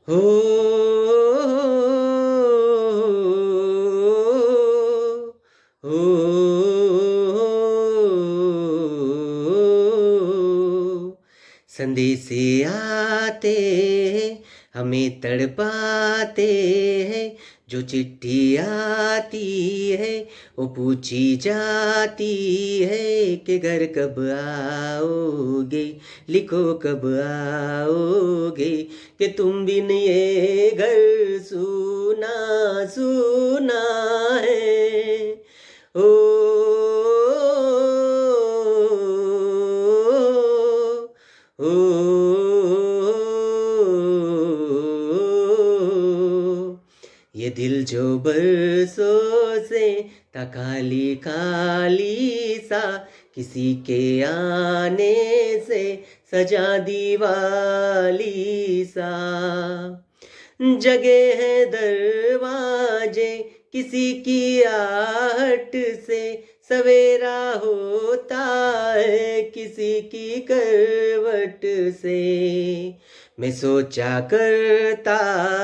हो संदेशे आते हैं, हमें तड़पाते हैं। जो चिट्ठी आती है वो पूछी जाती है कि घर कब आओगे, लिखो कब आओगे, कि तुम बिन ये घर सूना सूना है। ओ ये दिल जो बरसों से था खाली खाली सा, किसी के आने से सजा दीवाली सा। जगे हैं दरवाजे किसी की आहट से, सवेरा होता है किसी की करवट से। मैं सोचा करता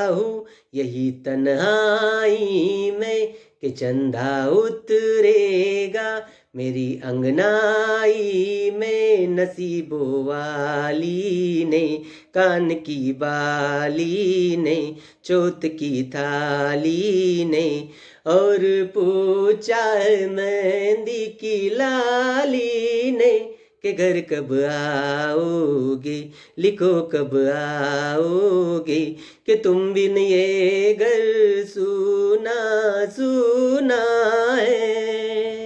हूँ यही तन्हाई में कि चंदा उतरेगा मेरी अंगनाई में। नसीबों वाली ने, कान की बाली ने, चौथ की थाली ने, और पूछा है मेहंदी की लाली ने कि घर कब आओगे, लिखो कब आओगे, कि तुम बिन ये घर सूना सूना है।